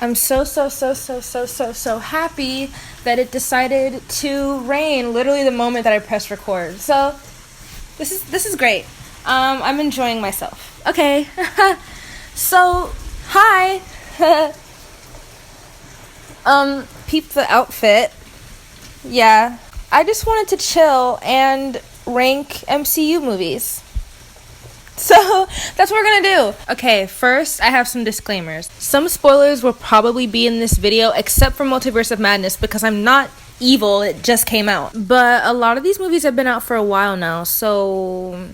I'm so happy that it decided to rain literally the moment that I pressed record. So this is great. I'm enjoying myself. Okay. So, hi. Peep the outfit. Yeah. I just wanted to chill and rank MCU movies. So, that's what we're gonna do. Okay, first, I have some disclaimers. Some spoilers will probably be in this video, except for Multiverse of Madness, because I'm not evil, it just came out. But a lot of these movies have been out for a while now, so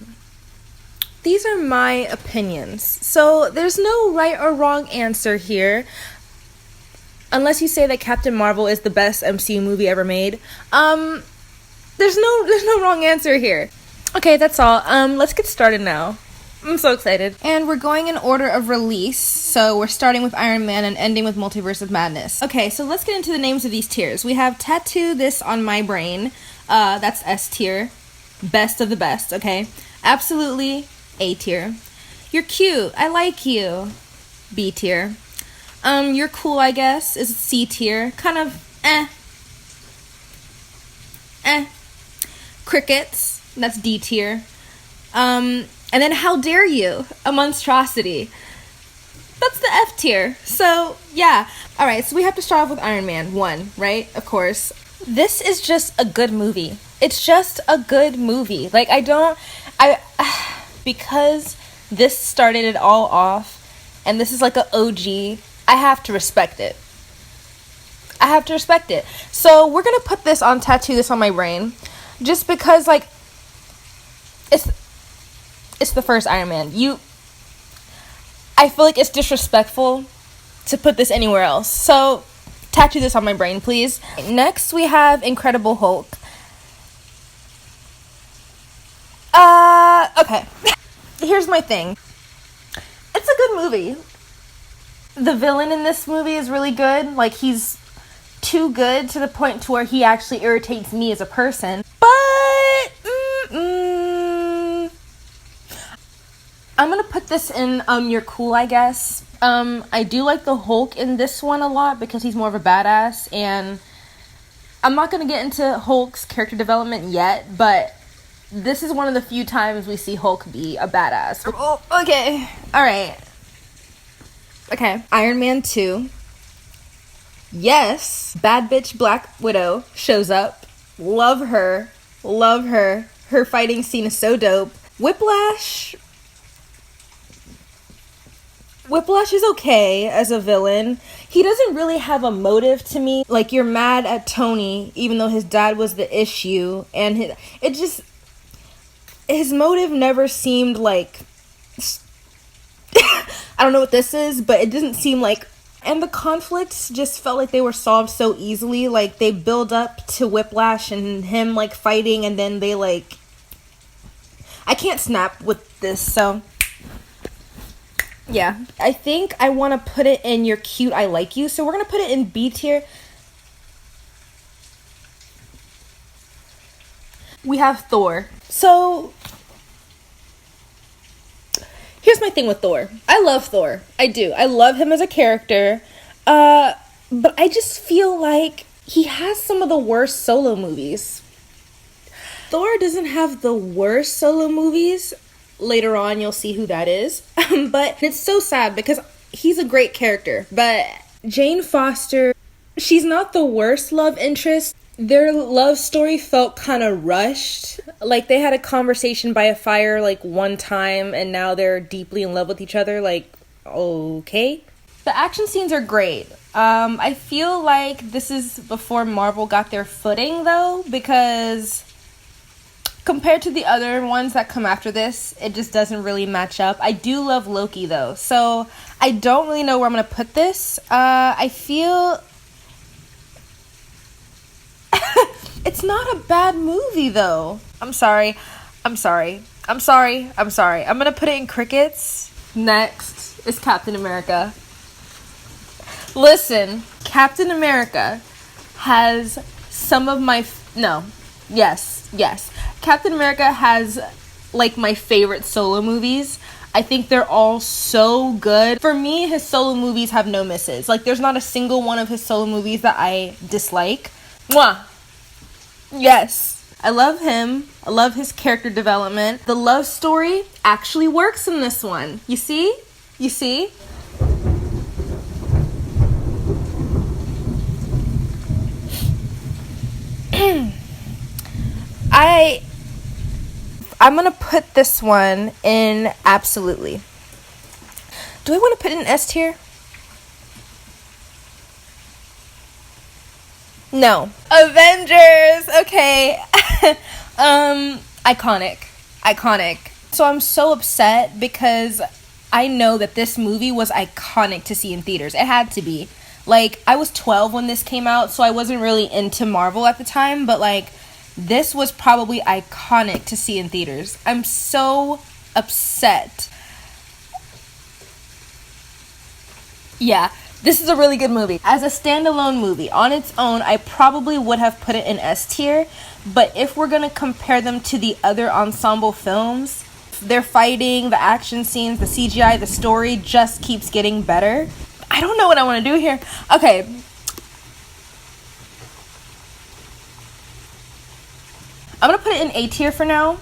these are my opinions. So, there's no right or wrong answer here. Unless you say that Captain Marvel is the best MCU movie ever made. There's no wrong answer here. Okay, that's all. Let's get started now. I'm so excited. And we're going in order of release. So we're starting with Iron Man and ending with Multiverse of Madness. Okay, so let's get into the names of these tiers. We have Tattoo This on My Brain. That's S tier. Best of the best, okay? Absolutely A tier. You're cute. I like you. B tier. You're cool, I guess, is C tier. Kind of Crickets. That's D tier. And then How Dare You? A Monstrosity. That's the F tier. So, yeah. Alright, so we have to start off with Iron Man 1, right? Of course. This is just a good movie. It's just a good movie. Like, because this started it all off, and this is like a OG, I have to respect it. I have to respect it. So, we're gonna put this on Tattoo This on My Brain. Just because, like, it's the first Iron Man. I feel like it's disrespectful to put this anywhere else. So, tattoo this on my brain, please. Next, we have Incredible Hulk. Okay. Here's my thing. It's a good movie. The villain in this movie is really good. Like, he's too good to the point to where he actually irritates me as a person. But, I'm gonna put this in, You're Cool, I guess. I do like the Hulk in this one a lot because he's more of a badass, and I'm not gonna get into Hulk's character development yet, but this is one of the few times we see Hulk be a badass. Oh, okay. Alright. Okay. Iron Man 2. Yes. Bad bitch Black Widow shows up. Love her. Love her. Her fighting scene is so dope. Whiplash is okay as a villain. He doesn't really have a motive to me. Like, you're mad at Tony, even though his dad was the issue. And his motive never seemed like... I don't know what this is, but it doesn't seem like... And the conflicts just felt like they were solved so easily. Like, they build up to Whiplash and him, like, fighting, and then they, like... I can't snap with this, so... Yeah, I think I want to put it in You're Cute, I Like You. So we're going to put it in B tier. We have Thor. So, here's my thing with Thor. I love Thor. I do. I love him as a character. But I just feel like he has some of the worst solo movies. Thor doesn't have the worst solo movies. Later on, you'll see who that is. But it's so sad because he's a great character. But Jane Foster, she's not the worst love interest. Their love story felt kind of rushed. Like, they had a conversation by a fire, like, one time, and now they're deeply in love with each other. Like, okay. The action scenes are great. I feel like this is before Marvel got their footing, though, because... compared to the other ones that come after this, it just doesn't really match up. I do love Loki, though. So, I don't really know where I'm going to put this. I feel... it's not a bad movie, though. I'm sorry. I'm going to put it in Crickets. Next is Captain America. Listen, Captain America has some of my... Yes. Captain America has, like, my favorite solo movies. I think they're all so good. For me, his solo movies have no misses. Like, there's not a single one of his solo movies that I dislike. Mwah! Yes. I love him. I love his character development. The love story actually works in this one. You see? You see? I'm gonna put this one in absolutely. Do I want to put it in S tier? No. Avengers! Okay. Iconic. So I'm so upset because I know that this movie was iconic to see in theaters. It had to be. Like, I was 12 when this came out, so I wasn't really into Marvel at the time, but like, this was probably iconic to see in theaters. I'm so upset. Yeah, this is a really good movie. As a standalone movie, on its own, I probably would have put it in S tier, but if we're gonna compare them to the other ensemble films, their fighting, the action scenes, the CGI, the story just keeps getting better. I don't know what I want to do here. Okay. I'm going to put it in A tier for now.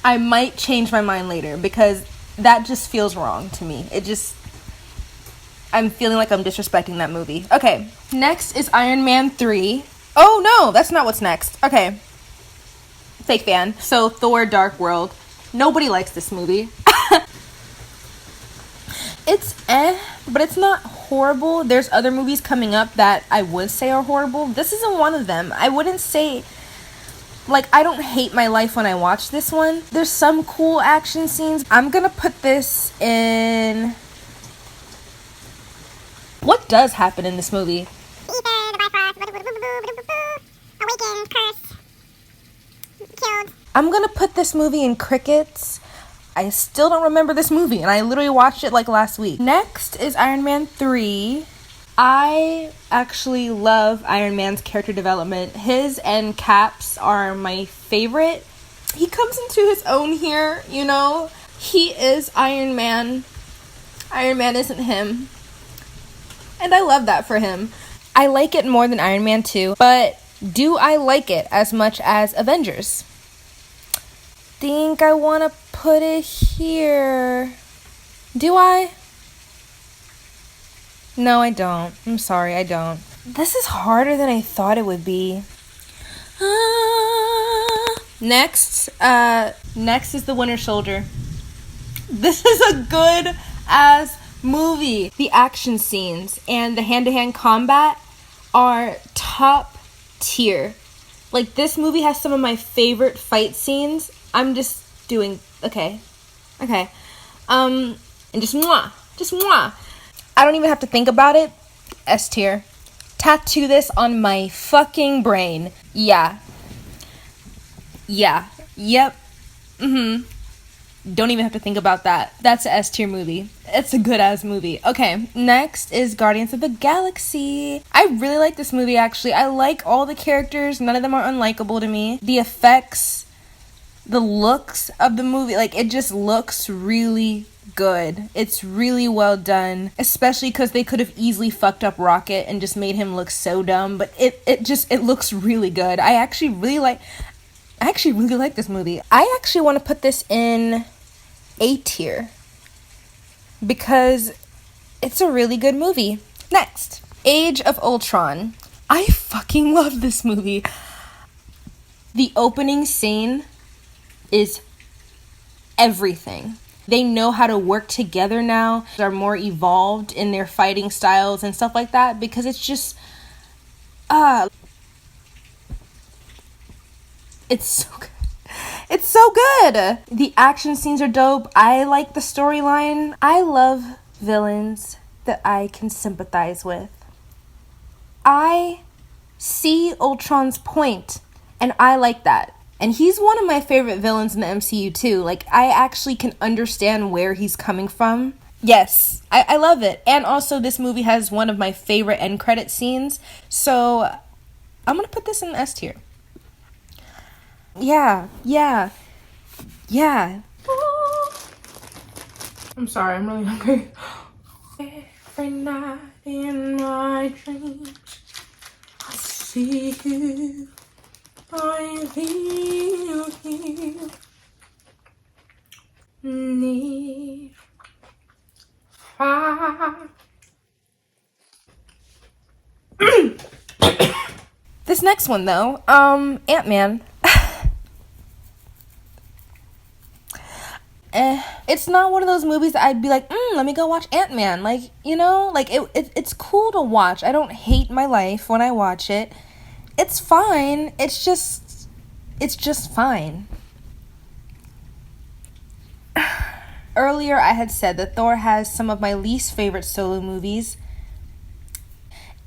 I might change my mind later because that just feels wrong to me. I'm feeling like I'm disrespecting that movie. Okay. Next is Iron Man 3. Oh, no, that's not what's next. Okay. Fake fan. So, Thor: Dark World. Nobody likes this movie. It's but it's not horrible. There's other movies coming up that I would say are horrible. This isn't one of them. I wouldn't say, like, I don't hate my life when I watch this one. There's some cool action scenes. I'm gonna put this in... What does happen in this movie? Ether, the Bifrost, awakened, cursed, killed. I'm gonna put this movie in crickets. I still don't remember this movie, and I literally watched it like last week. Next is Iron Man 3. I actually love Iron Man's character development. His and Cap's are my favorite. He comes into his own here, you know? He is Iron Man. Iron Man isn't him. And I love that for him. I like it more than Iron Man 2, but do I like it as much as Avengers? Think I want to put it here. Do I? No, I don't. I'm sorry, I don't. This is harder than I thought it would be. Next is The Winter Soldier. This is a good ass movie. The action scenes and the hand-to-hand combat are top tier. Like, this movie has some of my favorite fight scenes. I'm just doing... Okay. And just mwah. I don't even have to think about it. S tier. Tattoo this on my fucking brain. Yeah. Yep. Don't even have to think about that. That's a S tier movie. It's a good ass movie. Okay, next is Guardians of the Galaxy. I really like this movie, actually. I like all the characters. None of them are unlikable to me. The effects, the looks of the movie, like, it just looks really good. It's really well done, especially because they could have easily fucked up Rocket and just made him look so dumb, but it looks really good. I actually really like this movie. I actually want to put this in A tier because it's a really good movie. Next, Age of Ultron. I fucking love this movie. The opening scene is everything. They know how to work together now. They're more evolved in their fighting styles and stuff like that because it's just it's so good. It's so good. The action scenes are dope. I like the storyline. I love villains that I can sympathize with. I see Ultron's point, and I like that. And he's one of my favorite villains in the MCU too. Like, I actually can understand where he's coming from. Yes, I love it. And also, this movie has one of my favorite end credit scenes. So, I'm going to put this in S tier. Yeah. I'm sorry, I'm really hungry. Every night in my dreams, I see you. I feel you. Need fire. This next one though, Ant-Man. It's not one of those movies that I'd be like, let me go watch Ant-Man. Like, you know, like it's cool to watch. I don't hate my life when I watch it. It's fine. It's just fine. Earlier I had said that Thor has some of my least favorite solo movies.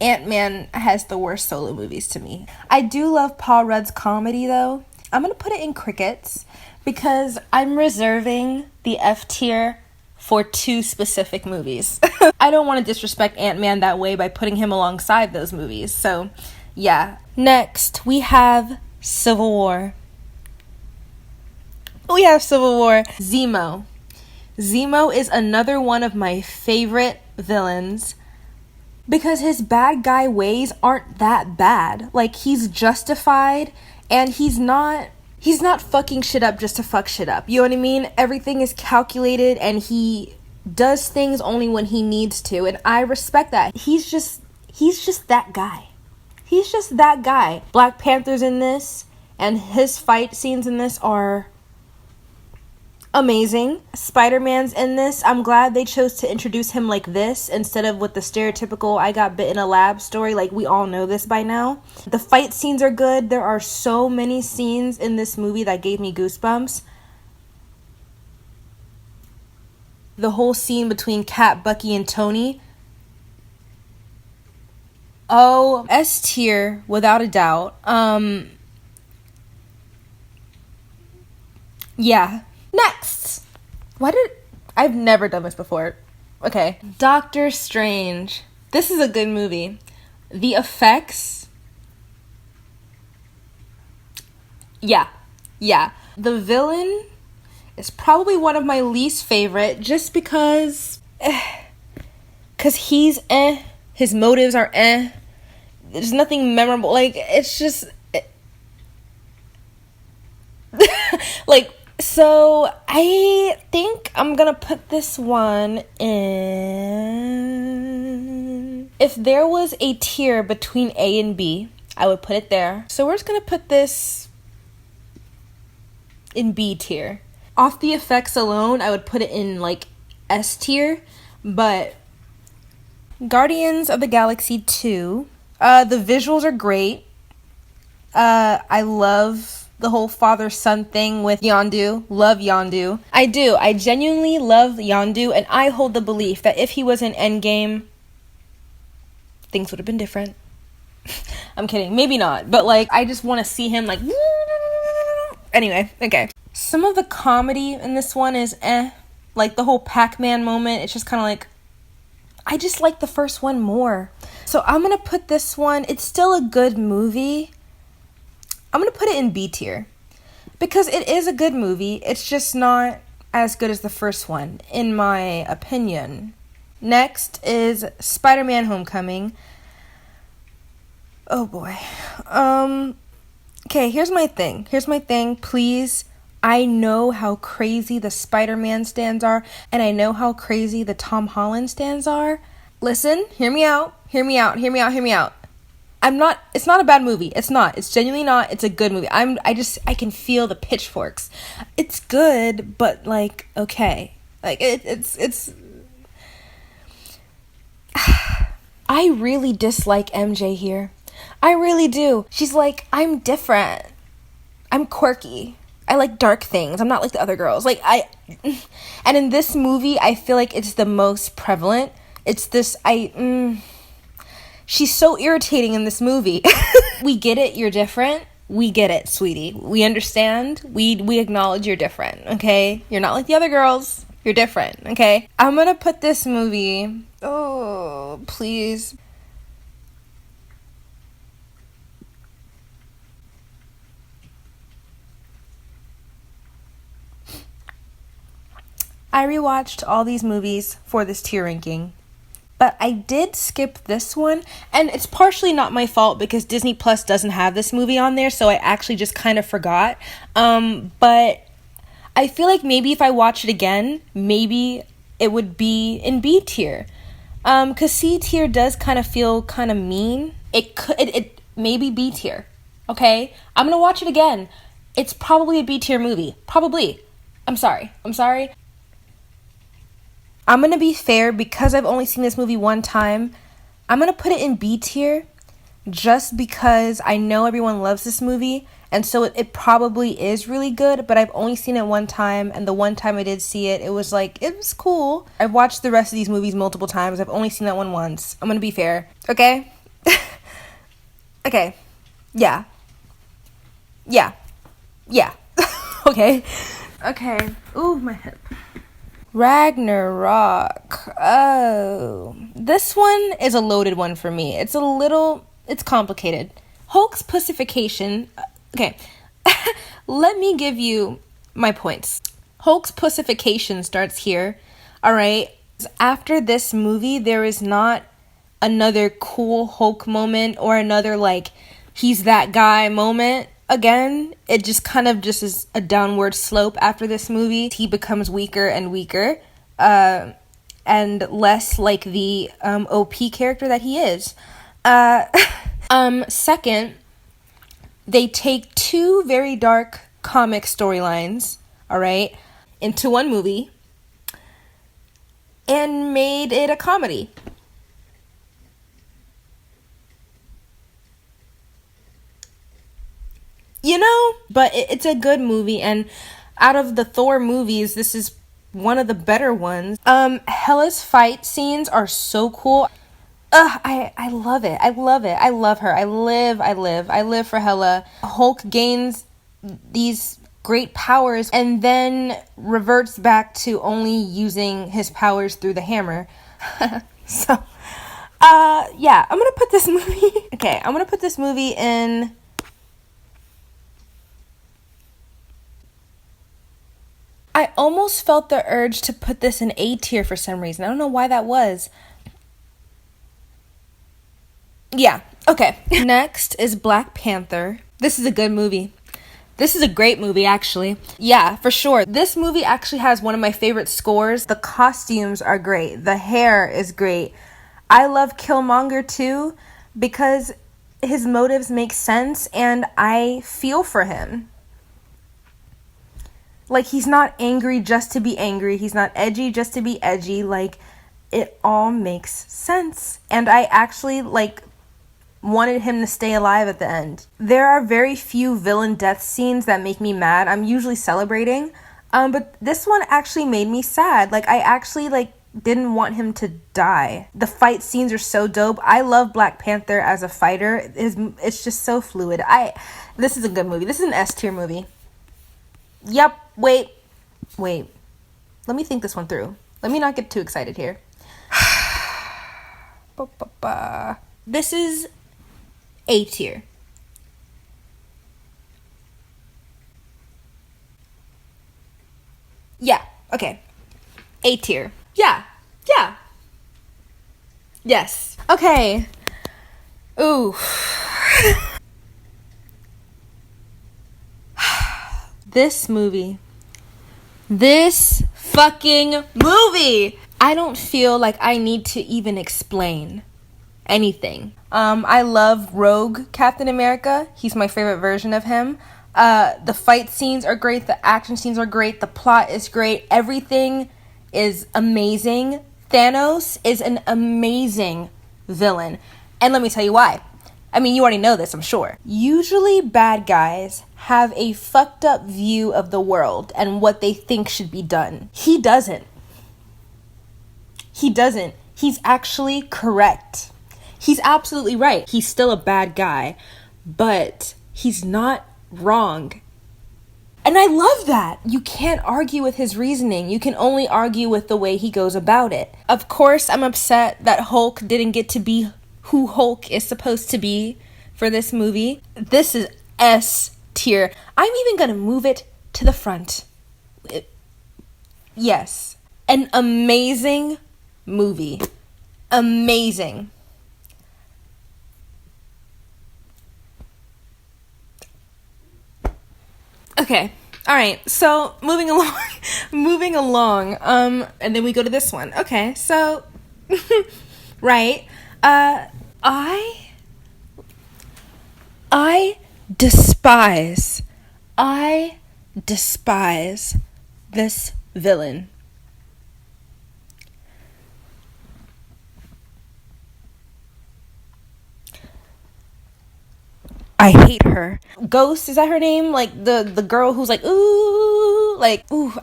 Ant-Man has the worst solo movies to me. I do love Paul Rudd's comedy though. I'm gonna put it in crickets because I'm reserving the F tier for 2 specific movies. I don't want to disrespect Ant-Man that way by putting him alongside those movies. So, yeah. Next, we have Civil War. Zemo. Zemo is another one of my favorite villains because his bad guy ways aren't that bad. Like, he's justified and he's not fucking shit up just to fuck shit up. You know what I mean? Everything is calculated and he does things only when he needs to, and I respect that. He's just that guy. He's just that guy. Black Panther's in this, and his fight scenes in this are amazing. Spider-Man's in this. I'm glad they chose to introduce him like this instead of with the stereotypical I got bit in a lab story. Like, we all know this by now. The fight scenes are good. There are so many scenes in this movie that gave me goosebumps. The whole scene between Cap, Bucky, and Tony. Oh, S tier without a doubt. Yeah. Next. I've never done this before. Okay. Dr. Strange. This is a good movie. The effects. Yeah. The villain is probably one of my least favorite just because he's his motives are there's nothing memorable. Like, it's just like, so I think I'm gonna put this one in. If there was a tier between A and B, I would put it there. So we're just gonna put this in B tier. Off the effects alone, I would put it in like S tier, but Guardians of the Galaxy 2, the visuals are great. I love the whole father-son thing with Yondu. Love Yondu. I do. I genuinely love Yondu, and I hold the belief that if he was in Endgame, things would have been different. I'm kidding. Maybe not. But, like, I just want to see him, like... Anyway, okay. Some of the comedy in this one is Like, the whole Pac-Man moment, it's just kind of like... I just like the first one more. So I'm going to put this one... It's still a good movie. I'm going to put it in B tier. Because it is a good movie. It's just not as good as the first one, in my opinion. Next is Spider-Man Homecoming. Oh boy. Okay, here's my thing. Please. I know how crazy the Spider-Man stans are, and I know how crazy the Tom Holland stans are. Listen, hear me out. It's not a bad movie. It's not. It's genuinely not. It's a good movie. I can feel the pitchforks. It's good, but like, okay. Like, it's I really dislike MJ here. I really do. She's like, I'm different. I'm quirky. I like dark things. I'm not like the other girls. And in this movie, I feel like it's the most prevalent. It's this, she's so irritating in this movie. We get it, you're different. We get it, sweetie. We understand. We acknowledge you're different, okay? You're not like the other girls. You're different, okay? I'm gonna put this movie... Oh, please. I rewatched all these movies for this tier ranking, but I did skip this one, and it's partially not my fault because Disney Plus doesn't have this movie on there, so I actually just kind of forgot. But I feel like maybe if I watch it again, maybe it would be in B tier. Because C tier does kind of feel kind of mean. It may be B tier. Okay? I'm gonna watch it again. It's probably a B tier movie. Probably. I'm sorry. I'm gonna be fair because I've only seen this movie one time. I'm gonna put it in B tier just because I know everyone loves this movie, and so it probably is really good, but I've only seen it one time, and the one time I did see it, it was cool. I've watched the rest of these movies multiple times. I've only seen that one once. I'm gonna be fair. Okay? Okay. Yeah. Okay. Ooh, my hip. Ragnarok. Oh. This one is a loaded one for me. It's complicated. Hulk's pussification. Okay. Let me give you my points. Hulk's pussification starts here. All right. After this movie, there is not another cool Hulk moment or another he's that guy moment. Again, it just kind of just is a downward slope after this movie. He becomes weaker and weaker, and less like the OP character that he is. Second, they take two very dark comic storylines, all right, into one movie and made it a comedy. But it's a good movie, and out of the Thor movies, this is one of the better ones. Hela's fight scenes are so cool. I love it. I love her. I live for Hela. Hulk gains these great powers and then reverts back to only using his powers through the hammer. So, yeah, I'm gonna put this movie in... I almost felt the urge to put this in A tier for some reason. I don't know why that was. Yeah, okay. Next is Black Panther. This is a good movie. This is a great movie, actually. Yeah, for sure. This movie actually has one of my favorite scores. The costumes are great. The hair is great. I love Killmonger too because his motives make sense and I feel for him. He's not angry just to be angry. He's not edgy just to be edgy. It all makes sense. And I actually, wanted him to stay alive at the end. There are very few villain death scenes that make me mad. I'm usually celebrating. But this one actually made me sad. I actually, didn't want him to die. The fight scenes are so dope. I love Black Panther as a fighter. It's just so fluid. This is a good movie. This is an S tier movie. Yep. Wait. Let me think this one through. Let me not get too excited here. This is A tier. Yeah. Okay. A tier. Yeah. Yes. Okay. Ooh. This fucking movie. I don't feel like I need to even explain anything. I love Rogue Captain America. He's my favorite version of him. The fight scenes are great. The action scenes are great. The plot is great. Everything is amazing. Thanos is an amazing villain. And let me tell you why. I mean, you already know this, I'm sure. Usually bad guys have a fucked up view of the world and what they think should be done. He doesn't. He's actually correct. He's absolutely right. He's still a bad guy, but he's not wrong. And I love that. You can't argue with his reasoning. You can only argue with the way he goes about it. Of course, I'm upset that Hulk didn't get to be who Hulk is supposed to be for this movie. This is S tier. I'm even gonna move it to the front. Yes. an amazing movie. Amazing. Okay. All right. So moving along, and then we go to this one. Okay. So, right. I despise, I despise this villain. I hate her. Ghost, is that her name? Like the girl who's like, ooh,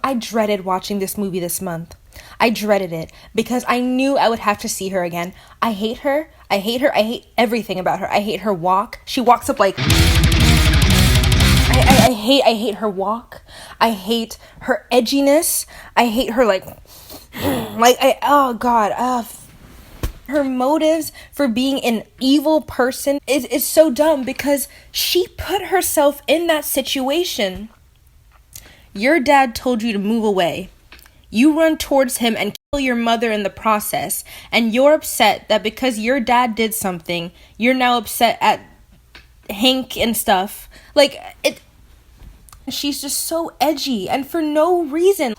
I dreaded watching this movie this month. I dreaded it because I knew I would have to see her again. I hate her. I hate her. I hate everything about her. I hate her walk. She walks up like, I hate her walk. I hate her edginess. I hate her oh God, her motives for being an evil person is so dumb because she put herself in that situation. Your dad told you to move away. You run towards him and kill your mother in the process, and you're upset that because your dad did something, you're now upset at Hank and stuff. She's just so edgy and for no reason.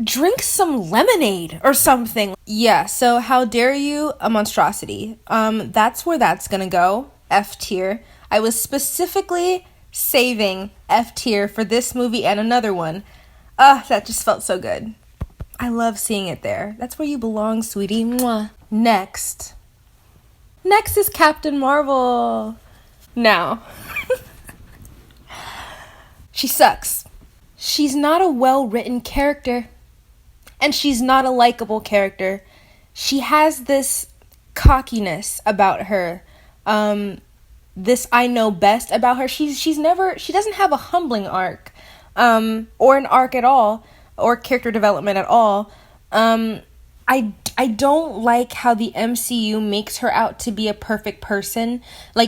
Drink some lemonade or something. Yeah, so how dare you, a monstrosity. That's where that's gonna go. F tier. I was specifically saving F tier for this movie and another one. That just felt so good. I love seeing it there. That's where you belong, sweetie. Mwah. Next is Captain Marvel. Now, she sucks. She's not a well-written character. And she's not a likable character. She has this cockiness about her. This I know best about her. She doesn't have a humbling arc. Or an arc at all. Or character development at all. I don't like how the MCU makes her out to be a perfect person.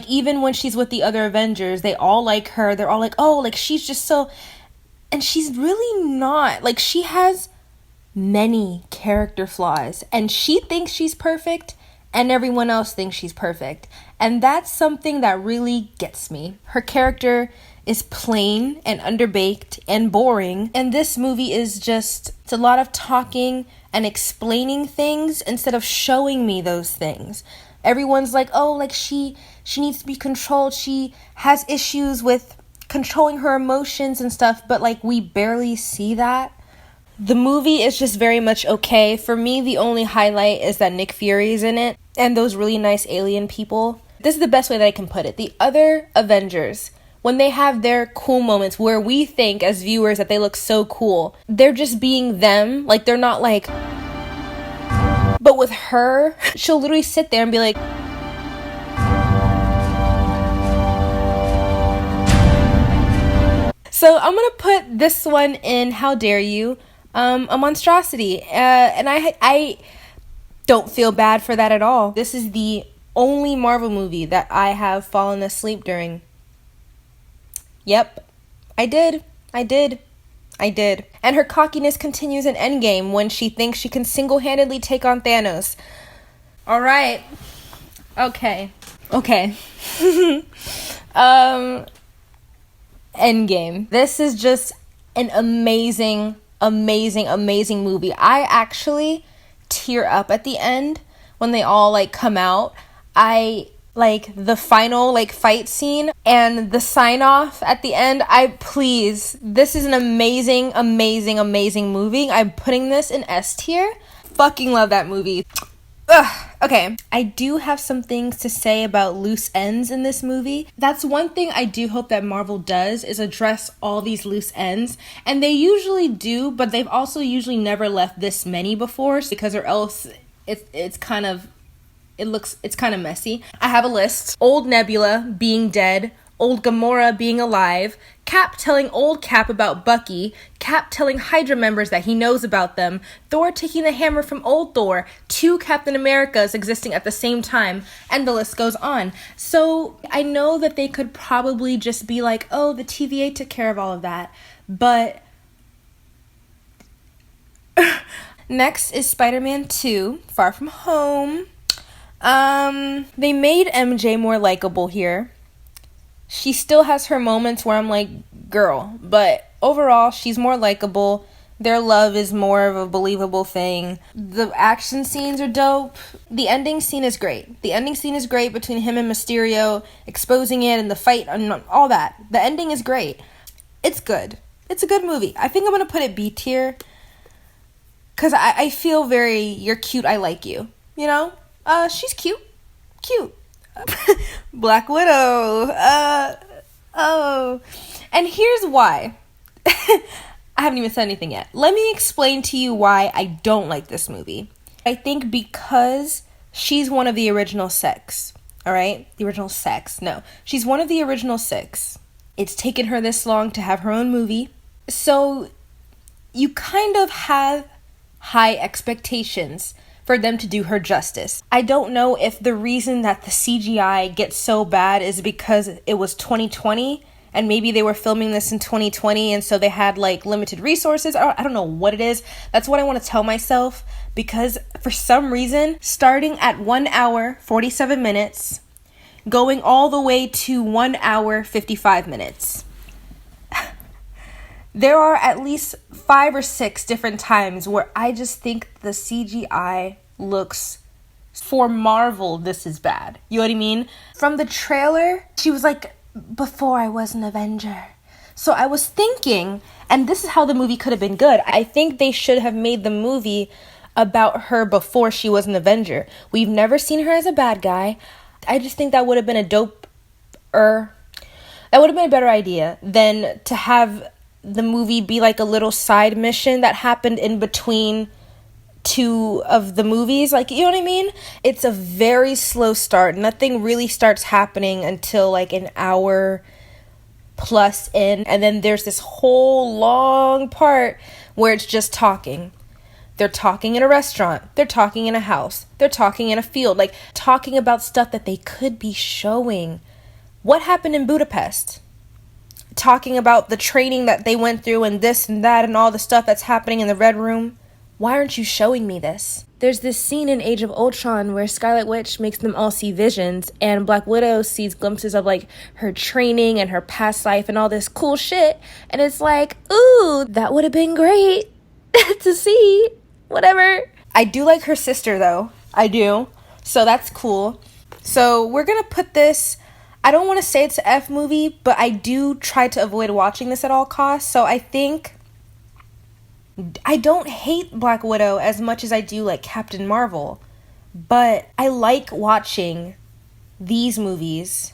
Even when she's with the other Avengers, they all like her. They're all like, oh, she's just so... And she's really not. She has many character flaws, and she thinks she's perfect, and everyone else thinks she's perfect. And that's something that really gets me. Her character is plain and underbaked and boring, and this movie is just, it's a lot of talking and explaining things instead of showing me those things. Everyone's like, oh, she needs to be controlled. She has issues with controlling her emotions and stuff, but we barely see that. The movie is just very much okay. For me, the only highlight is that Nick Fury is in it and those really nice alien people. This is the best way that I can put it. The other Avengers, when they have their cool moments where we think as viewers that they look so cool, they're just being them. They're not But with her, she'll literally sit there and be like, so I'm gonna put this one in How Dare You, a monstrosity, and I don't feel bad for that at all. This is the only Marvel movie that I have fallen asleep during. Yep, I did. And her cockiness continues in Endgame when she thinks she can single-handedly take on Thanos. All right. Okay. Endgame. This is just an amazing movie. I actually tear up at the end when they all come out. I the final fight scene and the sign off at the end. This is an amazing movie. I'm putting this in S tier. Fucking love that movie. Ugh, okay, I do have some things to say about loose ends in this movie. That's one thing I do hope that Marvel does, is address all these loose ends. And they usually do, but they've also usually never left this many before, because or else it's kind of messy. I have a list. Old Nebula being dead, old Gamora being alive, Cap telling old Cap about Bucky, Cap telling Hydra members that he knows about them, Thor taking the hammer from old Thor, 2 Captain Americas existing at the same time, and the list goes on. So I know that they could probably just be like, oh, the TVA took care of all of that, but Next is Spider-Man 2, Far From Home. They made MJ more likable here. She still has her moments where I'm like, girl, but overall, she's more likable. Their love is more of a believable thing. The action scenes are dope. The ending scene is great. The ending scene is great between him and Mysterio, exposing it and the fight and all that. The ending is great. It's good. It's a good movie. I think I'm going to put it B tier. Because I feel very, you're cute, I like you. You know? She's cute. Cute. Black Widow. Oh. And here's why. I haven't even said anything yet. Let me explain to you why I don't like this movie. I think because she's one of the original six. Alright? The original sex. No. She's one of the original six. It's taken her this long to have her own movie. So, you kind of have high expectations for them to do her justice. I don't know if the reason that the CGI gets so bad is because it was 2020 and maybe they were filming this in 2020 and so they had like limited resources. I don't know what it is. That's what I want to tell myself, because for some reason, starting at 1 hour 47 minutes, going all the way to 1 hour 55 minutes. There are at least 5 or 6 different times where I just think the CGI looks, for Marvel, this is bad. You know what I mean? From the trailer, she was like, before I was an Avenger. So I was thinking, and this is how the movie could have been good. I think they should have made the movie about her before she was an Avenger. We've never seen her as a bad guy. I just think that would have been that would have been a better idea than to have the movie be like a little side mission that happened in between 2 of the movies. Like, you know what I mean? It's a very slow start. Nothing really starts happening until like an hour plus in. And then there's this whole long part where it's just talking. They're talking in a restaurant. They're talking in a house. They're talking in a field. Like, talking about stuff that they could be showing. What happened in Budapest? Talking about the training that they went through and this and that and all the stuff that's happening in the Red Room. Why aren't you showing me this? There's this scene in Age of Ultron where Scarlet Witch makes them all see visions and Black Widow sees glimpses of like her training and her past life and all this cool shit. And it's like, ooh, that would have been great to see. Whatever. I do like her sister though. I do. So that's cool. So we're gonna put this, I don't want to say it's an F movie, but I do try to avoid watching this at all costs. So I think I don't hate Black Widow as much as I do like Captain Marvel, but I like watching these movies.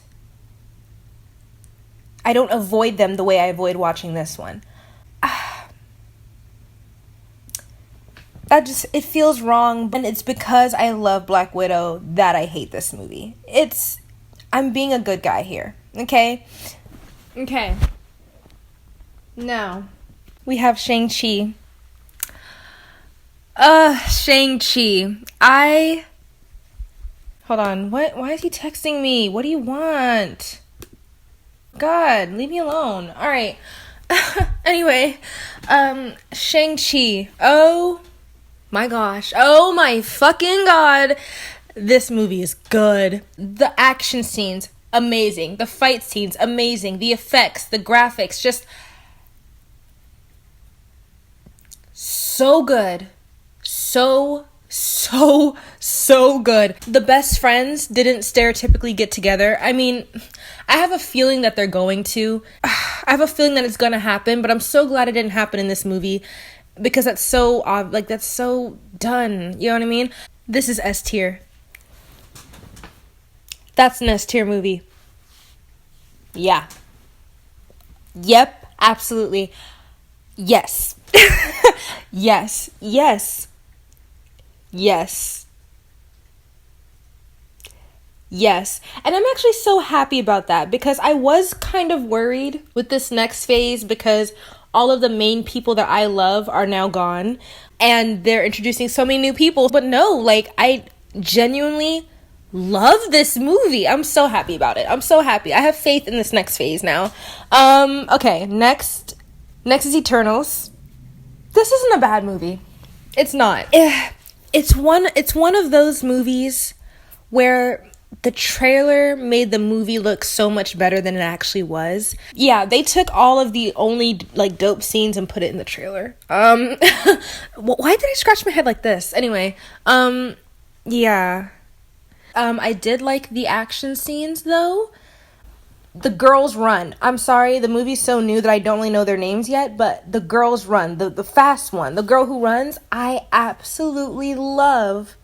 I don't avoid them the way I avoid watching this one. It feels wrong, and it's because I love Black Widow that I hate this movie. I'm being a good guy here, okay? Okay. Now, we have Shang-Chi. Shang-Chi. Hold on, why is he texting me? What do you want? God, leave me alone. Alright. Anyway, Shang-Chi. Oh my gosh. Oh my fucking god. This movie is good. The action scenes, amazing. The fight scenes, amazing. The effects, the graphics, just so good. So good. The best friends didn't stereotypically get together. I mean, I have a feeling that they're going to. I have a feeling that it's gonna happen, but I'm so glad it didn't happen in this movie because that's so that's so done. You know what I mean? This is S tier. That's an S tier movie. Yeah. Yep, absolutely. Yes. Yes. Yes. Yes. Yes. And I'm actually so happy about that because I was kind of worried with this next phase because all of the main people that I love are now gone and they're introducing so many new people. But no, like, I genuinely love this movie. I'm so happy about it. I'm so happy. I have faith in this next phase now. Okay, next is Eternals. This isn't a bad movie. It's not. It's one of those movies where the trailer made the movie look so much better than it actually was. Yeah, they took all of the only like dope scenes and put it in the trailer. Why did I scratch my head like this? Anyway, yeah. I did like the action scenes though. The girls run. I'm sorry, the movie's so new that I don't really know their names yet, but the girls run. The fast one, the girl who runs, I absolutely love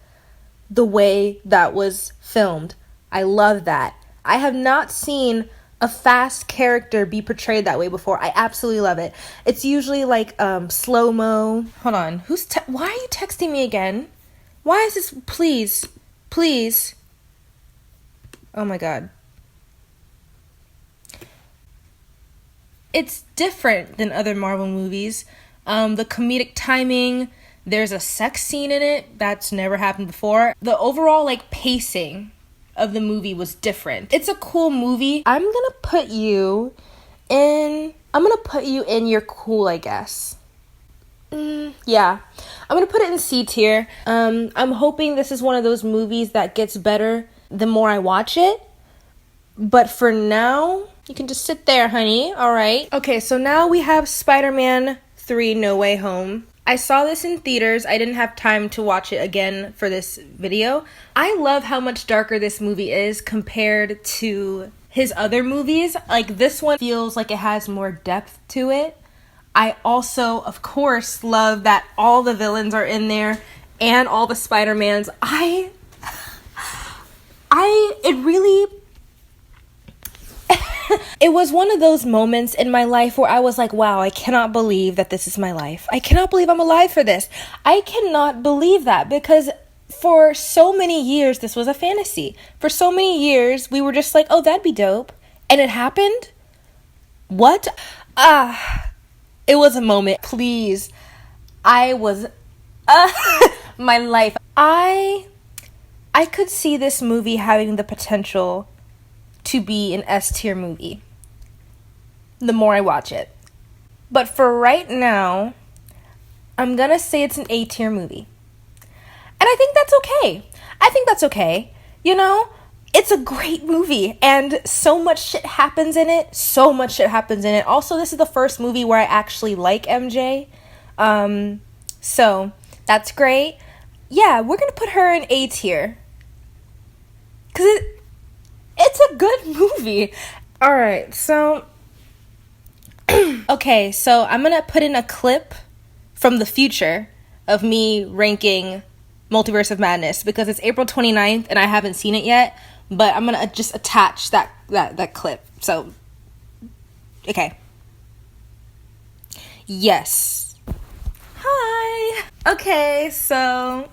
the way that was filmed. I love that. I have not seen a fast character be portrayed that way before. I absolutely love it. It's usually like slow-mo. Hold on. Why are you texting me again? Why is this? Please. Oh my god. It's different than other Marvel movies. The comedic timing, there's a sex scene in it that's never happened before. The overall like pacing of the movie was different. It's a cool movie. I'm gonna put you in your cool, I guess. Yeah, I'm gonna put it in C tier. I'm hoping this is one of those movies that gets better the more I watch it. But for now, you can just sit there, honey. All right. Okay, so now we have Spider-Man 3 No Way Home. I saw this in theaters. I didn't have time to watch it again for this video. I love how much darker this movie is compared to his other movies. Like, this one feels like it has more depth to it. I also, of course, love that all the villains are in there and all the Spider-Mans. It was one of those moments in my life where I was like, wow, I cannot believe that this is my life. I cannot believe I'm alive for this. I cannot believe that because for so many years, this was a fantasy. For so many years, we were just like, oh, that'd be dope. And it happened? What? It was a moment. Please. My life. I could see this movie having the potential to be an S tier movie the more I watch it. But for right now, I'm gonna say it's an A tier movie. And I think that's okay. You know, it's a great movie and so much shit happens in it. Also, this is the first movie where I actually like MJ. So that's great. Yeah, we're gonna put her in A tier. Cause it's a good movie. Alright, so okay, so I'm gonna put in a clip from the future of me ranking Multiverse of Madness because it's April 29th and I haven't seen it yet, but I'm gonna just attach that clip. So, okay. Yes. Hi. Okay, so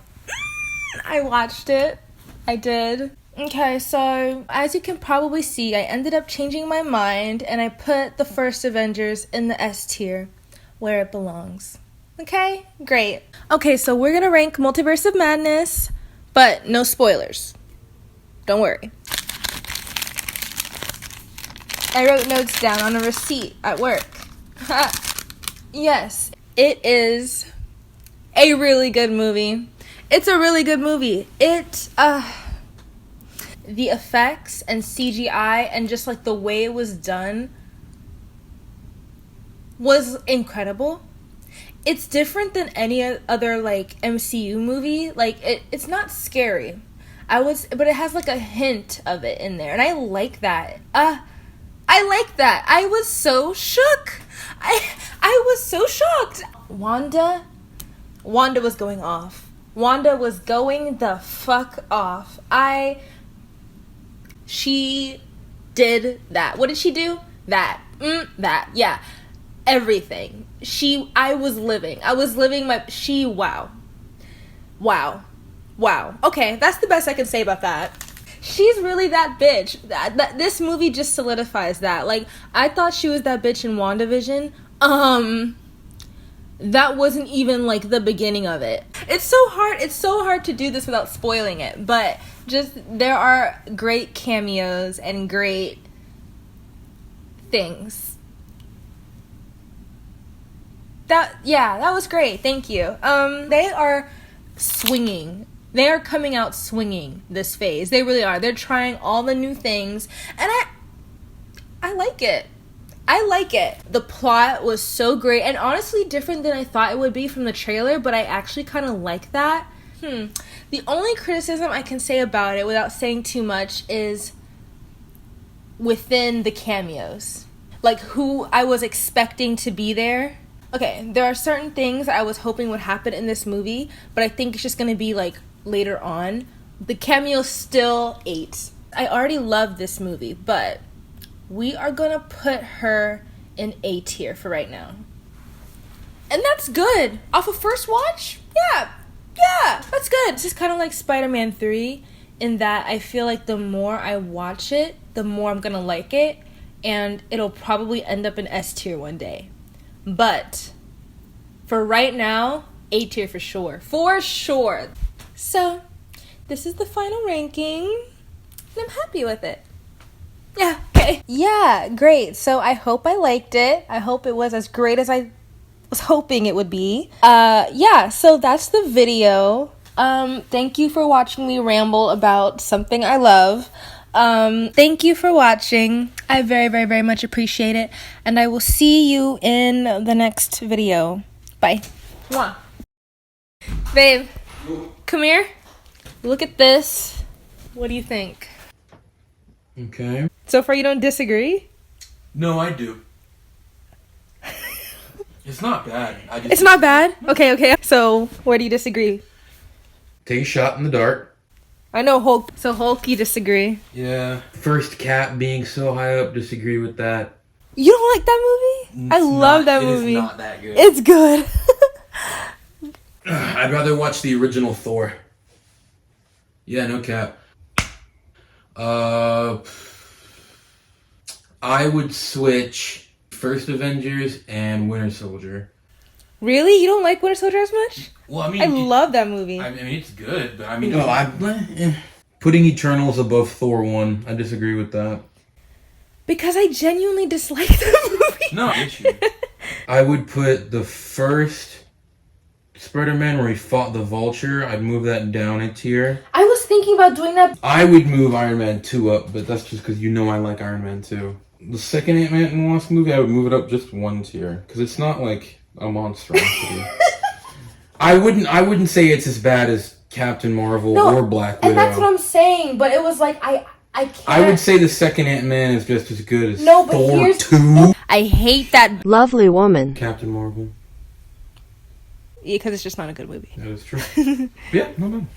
I watched it. I did. Okay, so as you can probably see, I ended up changing my mind and I put the first Avengers in the S tier where it belongs. Okay, great. Okay, so we're gonna rank Multiverse of Madness, but no spoilers. Don't worry. I wrote notes down on a receipt at work. Yes, it is a really good movie. It's a really good movie. The effects and CGI and just like the way it was done was incredible. It's different than any other like MCU movie. Like it's not scary. But it has like a hint of it in there, and I like that. I like that. I was so shook. I was so shocked. Wanda was going off. Wanda was going the fuck off. She did that. What did she do? That. Yeah. Everything. I was living wow. Okay, that's the best I can say about that. She's really that bitch. This movie just solidifies that. Like, I thought she was that bitch in WandaVision. That wasn't even like the beginning of it. It's so hard to do this without spoiling it, but just there are great cameos and great things. That was great. Thank you. They are swinging. They are coming out swinging this phase. They really are. They're trying all the new things, and I like it. I like it. The plot was so great and honestly different than I thought it would be from the trailer, but I actually kind of like that. The only criticism I can say about it without saying too much is within the cameos. Like who I was expecting to be there. Okay, there are certain things I was hoping would happen in this movie, but I think it's just going to be like later on. The cameos still ate. I already love this movie, but we are going to put her in A tier for right now. And that's good. Off of first watch? Yeah, that's good. This is kind of like Spider-Man 3 in that I feel like the more I watch it, the more I'm going to like it, and it'll probably end up in S tier one day. But for right now, A tier for sure. For sure. So, this is the final ranking, and I'm happy with it. Yeah, okay. Yeah, great. So I hope I liked it. I hope it was as great as I was hoping it would be. Yeah, so that's the video. Thank you for watching me ramble about something I love. Thank you for watching. I very, very, very much appreciate it. And I will see you in the next video. Bye. Mwah. Babe, come here. Look at this. What do you think? Okay. So far you don't disagree? No, I do. It's not bad. It's not bad? Okay. So, where do you disagree? Take a shot in the dark. I know Hulk. So Hulk, you disagree? Yeah. First cat being so high up, disagree with that. You don't like that movie? I love that movie. It is not that good. It's good. I'd rather watch the original Thor. Yeah, no cap. I would switch First Avengers and Winter Soldier. Really? You don't like Winter Soldier as much? Well, I mean, I love that movie. I mean, it's good, but I mean, putting Eternals above Thor 1, I disagree with that. Because I genuinely dislike that movie. No issue. I would put the first Spider-Man where he fought the Vulture. I'd move that down a tier. I was thinking about doing that. I would move Iron Man 2 up, but that's just because you know I like Iron Man 2. The second Ant-Man and the Wasp movie, I would move it up just one tier because it's not like a monstrosity. I wouldn't say it's as bad as Captain Marvel or Black Widow. And that's what I'm saying, but it was like I can't. I would say the second Ant-Man is just as good as but Thor 2. I hate that lovely woman. Captain Marvel. because it's just not a good movie. That is true. Yeah, no.